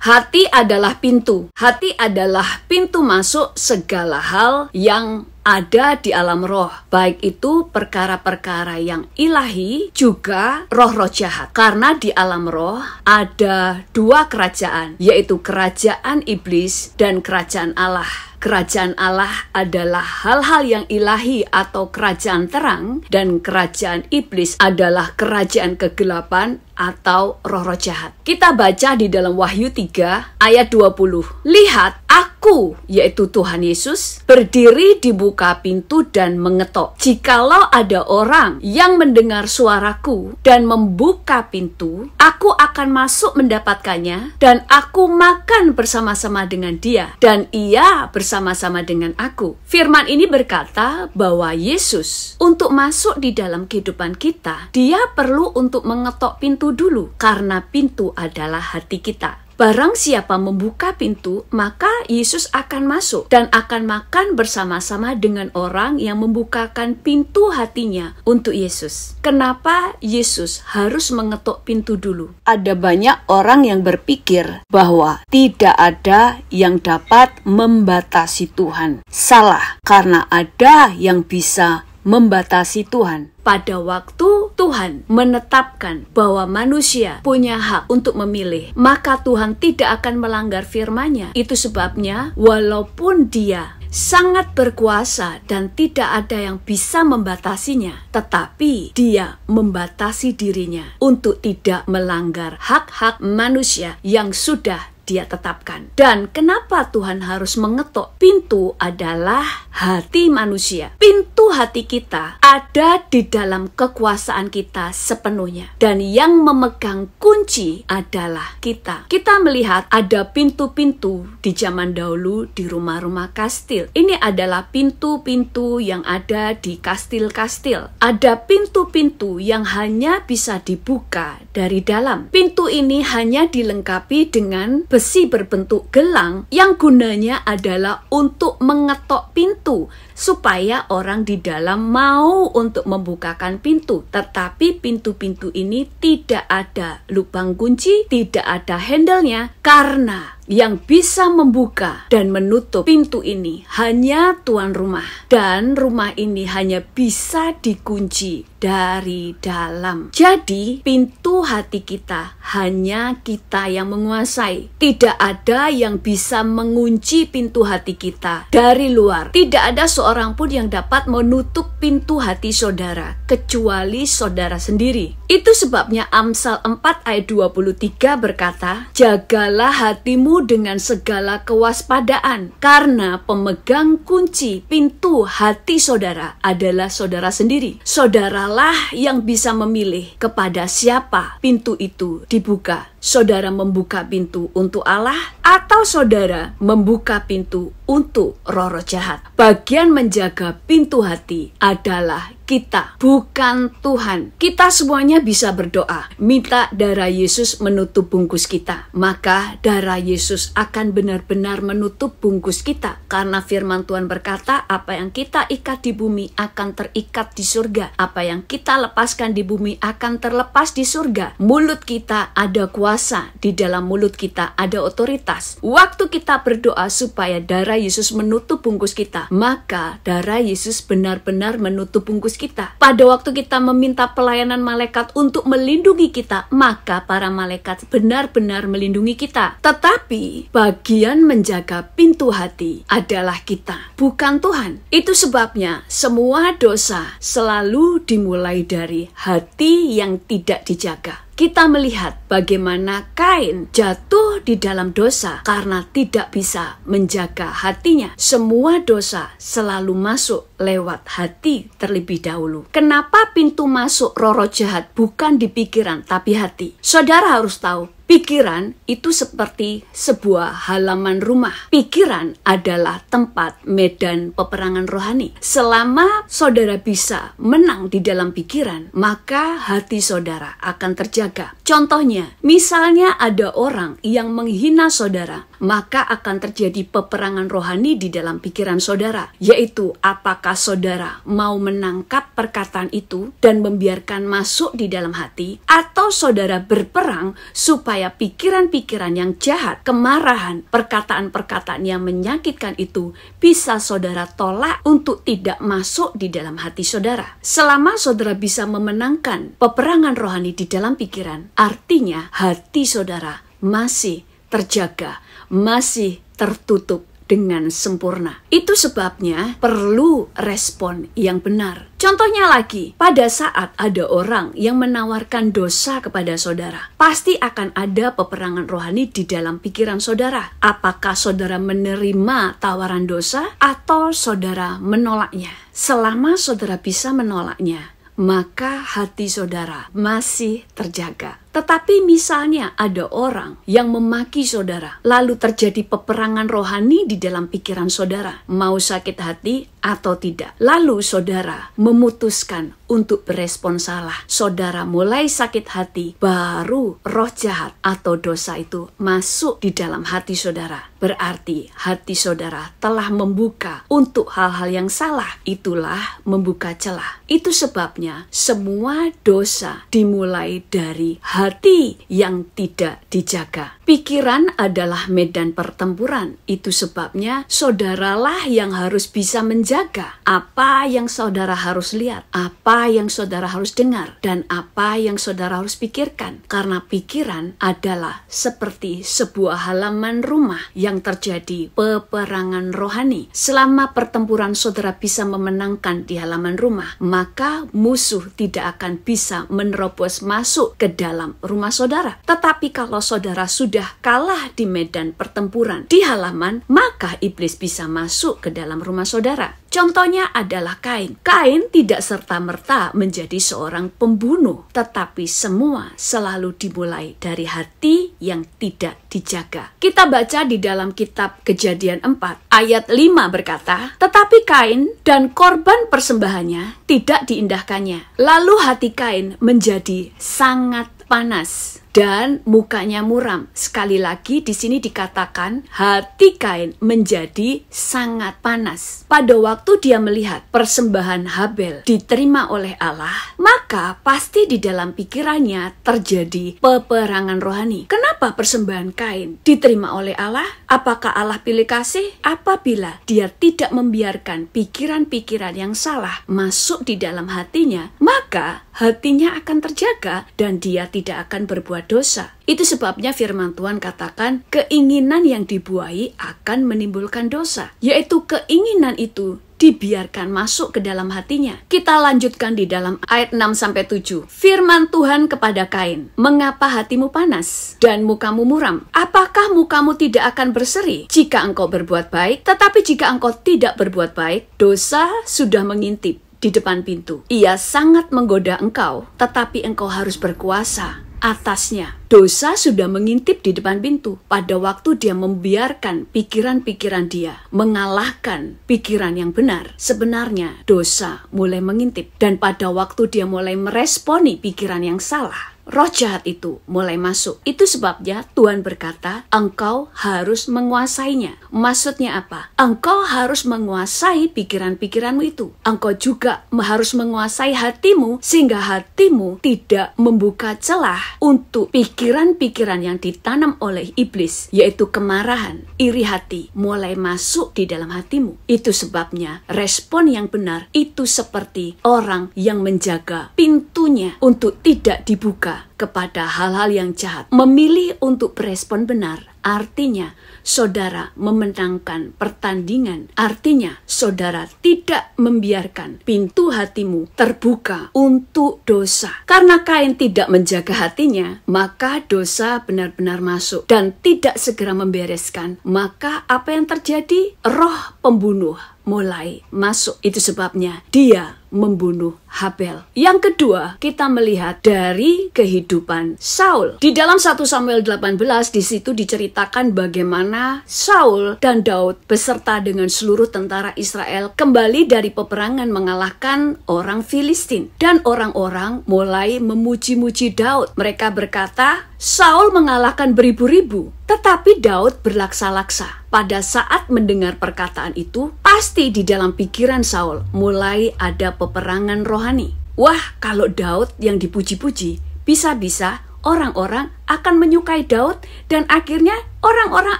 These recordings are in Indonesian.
Hati adalah pintu. Hati adalah pintu masuk segala hal yang ada di alam roh, baik itu perkara-perkara yang ilahi juga roh-roh jahat. Karena di alam roh ada dua kerajaan, yaitu kerajaan iblis dan kerajaan Allah. Kerajaan Allah adalah hal-hal yang ilahi atau kerajaan terang, dan kerajaan iblis adalah kerajaan kegelapan atau roh-roh jahat. Kita baca di dalam Wahyu 3 ayat 20. Lihat, aku, yaitu Tuhan Yesus, berdiri di buka pintu dan mengetok. Jikalau ada orang yang mendengar suaraku dan membuka pintu, aku akan masuk mendapatkannya, dan aku makan bersama-sama dengan dia, dan ia bersama-sama dengan aku. Firman ini berkata bahwa Yesus untuk masuk di dalam kehidupan kita, dia perlu untuk mengetok pintu dulu, karena pintu adalah hati kita. Barang siapa membuka pintu, maka Yesus akan masuk dan akan makan bersama-sama dengan orang yang membukakan pintu hatinya untuk Yesus. Kenapa Yesus harus mengetuk pintu dulu? Ada banyak orang yang berpikir bahwa tidak ada yang dapat membatasi Tuhan. Salah, karena ada yang bisa membatasi Tuhan. Pada waktu Tuhan menetapkan bahwa manusia punya hak untuk memilih, maka Tuhan tidak akan melanggar firman-Nya. Itu sebabnya walaupun dia sangat berkuasa dan tidak ada yang bisa membatasinya, tetapi dia membatasi dirinya untuk tidak melanggar hak-hak manusia yang sudah dia tetapkan. Dan kenapa Tuhan harus mengetok pintu adalah hati manusia. Pintu hati kita ada di dalam kekuasaan kita sepenuhnya. Dan yang memegang kunci adalah kita. Kita melihat ada pintu-pintu di zaman dahulu di rumah-rumah kastil. Ini adalah pintu-pintu yang ada di kastil-kastil. Ada pintu-pintu yang hanya bisa dibuka dari dalam. Pintu ini hanya dilengkapi dengan besi berbentuk gelang yang gunanya adalah untuk mengetok pintu supaya orang di dalam mau untuk membukakan pintu. Tetapi pintu-pintu ini tidak ada lubang kunci, tidak ada handle-nya, karena yang bisa membuka dan menutup pintu ini hanya tuan rumah. Dan rumah ini hanya bisa dikunci dari dalam. Jadi pintu hati kita hanya kita yang menguasai. Tidak ada yang bisa mengunci pintu hati kita dari luar. Tidak ada seorang pun yang dapat menutup pintu hati saudara kecuali saudara sendiri. Itu sebabnya Amsal 4 ayat 23 berkata, jagalah hatimu dengan segala kewaspadaan, karena pemegang kunci pintu hati saudara adalah saudara sendiri. Saudaralah yang bisa memilih kepada siapa pintu itu dibuka. Saudara membuka pintu untuk Allah atau saudara membuka pintu untuk roh-roh jahat. Bagian menjaga pintu hati adalah kita, bukan Tuhan. Kita semuanya bisa berdoa, minta darah Yesus menutup bungkus kita. Maka darah Yesus akan benar-benar menutup bungkus kita. Karena firman Tuhan berkata, apa yang kita ikat di bumi akan terikat di surga. Apa yang kita lepaskan di bumi akan terlepas di surga. Mulut kita ada kuasa, di dalam mulut kita ada otoritas. Waktu kita berdoa supaya darah Yesus menutup bungkus kita, maka darah Yesus benar-benar menutup bungkus kita. Pada waktu kita meminta pelayanan malaikat untuk melindungi kita, maka para malaikat benar-benar melindungi kita. Tetapi bagian menjaga pintu hati adalah kita, bukan Tuhan. Itu sebabnya semua dosa selalu dimulai dari hati yang tidak dijaga. Kita melihat bagaimana Kain jatuh di dalam dosa karena tidak bisa menjaga hatinya. Semua dosa selalu masuk lewat hati terlebih dahulu. Kenapa pintu masuk roh-roh jahat bukan di pikiran tapi hati? Saudara harus tahu, pikiran itu seperti sebuah halaman rumah. Pikiran adalah tempat medan peperangan rohani. Selama saudara bisa menang di dalam pikiran, maka hati saudara akan terjaga. Contohnya, misalnya ada orang yang menghina saudara, maka akan terjadi peperangan rohani di dalam pikiran saudara, yaitu apakah saudara mau menangkap perkataan itu dan membiarkan masuk di dalam hati, atau saudara berperang supaya pikiran-pikiran yang jahat, kemarahan, perkataan-perkataan yang menyakitkan itu bisa saudara tolak untuk tidak masuk di dalam hati saudara. Selama saudara bisa memenangkan peperangan rohani di dalam pikiran, artinya hati saudara masih terjaga, masih tertutup dengan sempurna. Itu sebabnya perlu respon yang benar. Contohnya lagi, pada saat ada orang yang menawarkan dosa kepada saudara, pasti akan ada peperangan rohani di dalam pikiran saudara. Apakah saudara menerima tawaran dosa atau saudara menolaknya? Selama saudara bisa menolaknya, maka hati saudara masih terjaga. Tetapi misalnya ada orang yang memaki saudara, lalu terjadi peperangan rohani di dalam pikiran saudara, mau sakit hati atau tidak. Lalu saudara memutuskan untuk berespon salah. Saudara mulai sakit hati, baru roh jahat atau dosa itu masuk di dalam hati saudara. Berarti hati saudara telah membuka untuk hal-hal yang salah. Itulah membuka celah. Itu sebabnya semua dosa dimulai dari hati yang tidak dijaga. Pikiran adalah medan pertempuran. Itu sebabnya saudaralah yang harus bisa menjaga apa yang saudara harus lihat, apa yang saudara harus dengar, dan apa yang saudara harus pikirkan. Karena pikiran adalah seperti sebuah halaman rumah yang terjadi peperangan rohani. Selama pertempuran saudara bisa memenangkan di halaman rumah, maka musuh tidak akan bisa menerobos masuk ke dalam rumah saudara. Tetapi kalau saudara sudah kalah di medan pertempuran di halaman, maka iblis bisa masuk ke dalam rumah saudara. Contohnya adalah Kain. Kain tidak serta-merta menjadi seorang pembunuh, tetapi semua selalu dimulai dari hati yang tidak dijaga. Kita baca di dalam kitab Kejadian 4 ayat 5 berkata, "Tetapi Kain dan korban persembahannya tidak diindahkannya. Lalu hati Kain menjadi sangat panas dan mukanya muram." Sekali lagi di sini dikatakan hati Kain menjadi sangat panas. Pada waktu dia melihat persembahan Habel diterima oleh Allah, maka pasti di dalam pikirannya terjadi peperangan rohani. Kenapa persembahan Kain diterima oleh Allah? Apakah Allah pilih kasih? Apabila dia tidak membiarkan pikiran-pikiran yang salah masuk di dalam hatinya, maka hatinya akan terjaga dan dia tidak akan berbuat dosa. Itu sebabnya firman Tuhan katakan keinginan yang dibuai akan menimbulkan dosa, yaitu keinginan itu dibiarkan masuk ke dalam hatinya. Kita lanjutkan di dalam ayat 6-7. Firman Tuhan kepada Kain, "Mengapa hatimu panas dan mukamu muram? Apakah mukamu tidak akan berseri jika engkau berbuat baik? Tetapi jika engkau tidak berbuat baik, dosa sudah mengintip di depan pintu. Ia sangat menggoda engkau, tetapi engkau harus berkuasa atasnya." Dosa sudah mengintip di depan pintu. Pada waktu dia membiarkan pikiran-pikiran dia mengalahkan pikiran yang benar, sebenarnya dosa mulai mengintip. Dan pada waktu dia mulai meresponi pikiran yang salah, roh jahat itu mulai masuk. Itu sebabnya Tuhan berkata, engkau harus menguasainya. Maksudnya apa? Engkau harus menguasai pikiran-pikiranmu itu. Engkau juga harus menguasai hatimu, sehingga hatimu tidak membuka celah untuk pikiran-pikiran yang ditanam oleh iblis, yaitu kemarahan, iri hati, mulai masuk di dalam hatimu. Itu sebabnya respon yang benar itu seperti orang yang menjaga pintunya untuk tidak dibuka kepada hal-hal yang jahat. Memilih untuk berespon benar artinya saudara memenangkan pertandingan. Artinya saudara tidak membiarkan pintu hatimu terbuka untuk dosa. Karena Kain tidak menjaga hatinya, maka dosa benar-benar masuk dan tidak segera membereskan. Maka apa yang terjadi? Roh pembunuh mulai masuk. Itu sebabnya dia membunuh Habel. Yang kedua, kita melihat dari kehidupan Saul. Di dalam 1 Samuel 18, di situ diceritakan bagaimana Saul dan Daud beserta dengan seluruh tentara Israel kembali dari peperangan mengalahkan orang Filistin. Dan orang-orang mulai memuji-muji Daud. Mereka berkata, Saul mengalahkan beribu-ribu, tetapi Daud berlaksa-laksa. Pada saat mendengar perkataan itu, pasti di dalam pikiran Saul mulai ada peperangan rohani. Wah, kalau Daud yang dipuji-puji, bisa-bisa orang-orang akan menyukai Daud dan akhirnya orang-orang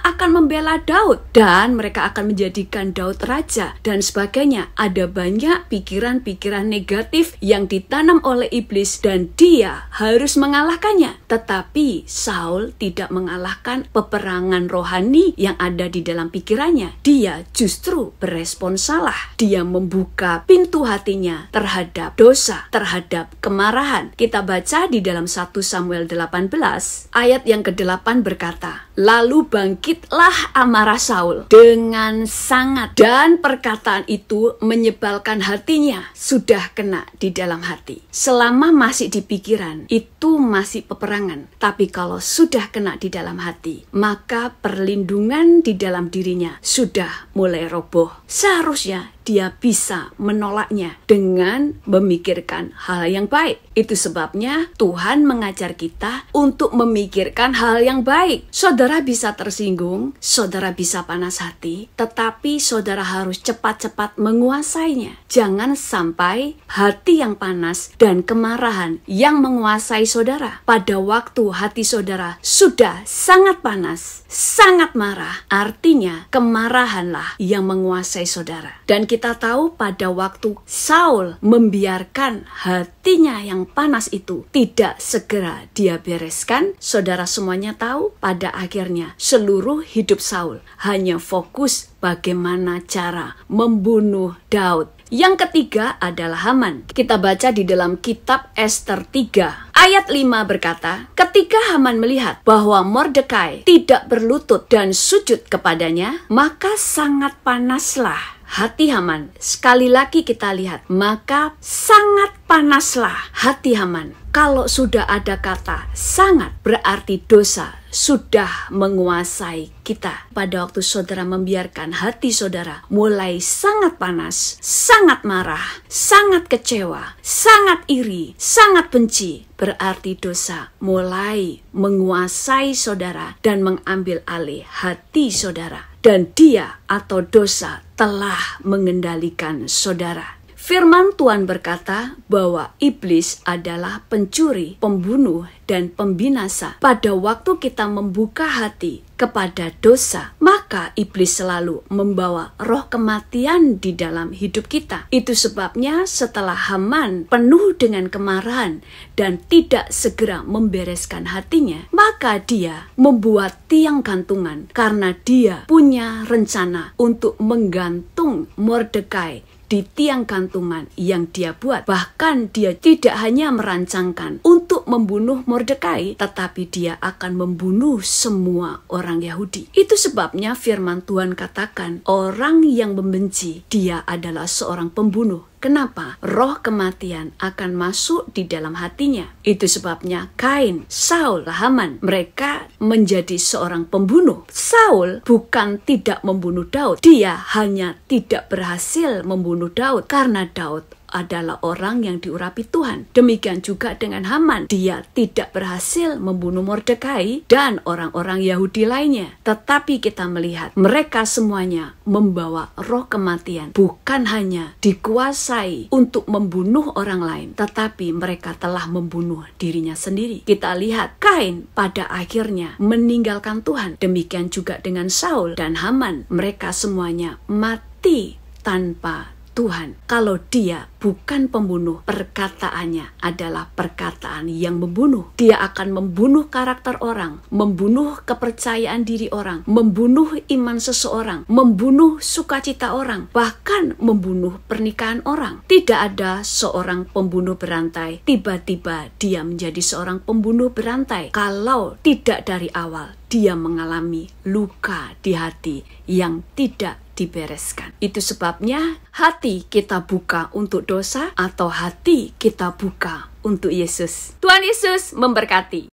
akan membela Daud dan mereka akan menjadikan Daud raja dan sebagainya. Ada banyak pikiran-pikiran negatif yang ditanam oleh iblis dan dia harus mengalahkannya. Tetapi Saul tidak mengalahkan peperangan rohani yang ada di dalam pikirannya. Dia justru berespon salah. Dia membuka pintu hatinya terhadap dosa, terhadap kemarahan. Kita baca di dalam 1 Samuel 18 ayat yang ke-8 berkata, lalu bangkitlah amarah Saul dengan sangat dan perkataan itu menyebalkan hatinya, sudah kena di dalam hati. Selama masih di pikiran, itu masih peperangan. Tapi kalau sudah kena di dalam hati, maka perlindungan di dalam dirinya sudah mulai roboh. Seharusnya dia bisa menolaknya dengan memikirkan hal yang baik. Itu sebabnya Tuhan mengajar kita untuk memikirkan hal yang baik. Saudara bisa tersinggung, saudara bisa panas hati, tetapi saudara harus cepat-cepat menguasainya. Jangan sampai hati yang panas dan kemarahan yang menguasai saudara. Pada waktu hati saudara sudah sangat panas, sangat marah, artinya kemarahanlah yang menguasai saudara. Dan kita tahu pada waktu Saul membiarkan hatinya yang panas itu tidak segera dia bereskan, saudara semuanya tahu pada akhirnya seluruh hidup Saul hanya fokus bagaimana cara membunuh Daud. Yang ketiga adalah Haman. Kita baca di dalam kitab Ester 3. Ayat 5 berkata, ketika Haman melihat bahwa Mordekai tidak berlutut dan sujud kepadanya, maka sangat panaslah hati Haman. Sekali lagi kita lihat, maka sangat panaslah hati Haman. Kalau sudah ada kata sangat, berarti dosa sudah menguasai kita. Pada waktu saudara membiarkan hati saudara mulai sangat panas, sangat marah, sangat kecewa, sangat iri, sangat benci, berarti dosa mulai menguasai saudara dan mengambil alih hati saudara. Dan dia atau dosa telah mengendalikan saudara. Firman Tuhan berkata bahwa iblis adalah pencuri, pembunuh, dan pembinasa. Pada waktu kita membuka hati kepada dosa, maka iblis selalu membawa roh kematian di dalam hidup kita. Itu sebabnya setelah Haman penuh dengan kemarahan dan tidak segera membereskan hatinya, maka dia membuat tiang gantungan karena dia punya rencana untuk menggantung Mordekai di tiang gantungan yang dia buat. Bahkan dia tidak hanya merancangkan untuk membunuh Mordekai, tetapi dia akan membunuh semua orang Yahudi. Itu sebabnya firman Tuhan katakan, orang yang membenci, dia adalah seorang pembunuh. Kenapa? Roh kematian akan masuk di dalam hatinya. Itu sebabnya Kain, Saul, Haman, mereka menjadi seorang pembunuh. Saul bukan tidak membunuh Daud. Dia hanya tidak berhasil membunuh Daud karena Daud adalah orang yang diurapi Tuhan. Demikian juga dengan Haman. Dia tidak berhasil membunuh Mordekai dan orang-orang Yahudi lainnya. Tetapi kita melihat mereka semuanya membawa roh kematian. Bukan hanya dikuasai untuk membunuh orang lain, tetapi mereka telah membunuh dirinya sendiri. Kita lihat Kain pada akhirnya meninggalkan Tuhan. Demikian juga dengan Saul dan Haman. Mereka semuanya mati tanpa Tuhan. Kalau dia bukan pembunuh, perkataannya adalah perkataan yang membunuh. Dia akan membunuh karakter orang, membunuh kepercayaan diri orang, membunuh iman seseorang, membunuh sukacita orang, bahkan membunuh pernikahan orang. Tidak ada seorang pembunuh berantai tiba-tiba dia menjadi seorang pembunuh berantai kalau tidak dari awal dia mengalami luka di hati yang tidak dibereskan. Itu sebabnya hati kita buka untuk dosa atau hati kita buka untuk Yesus. Tuhan Yesus memberkati.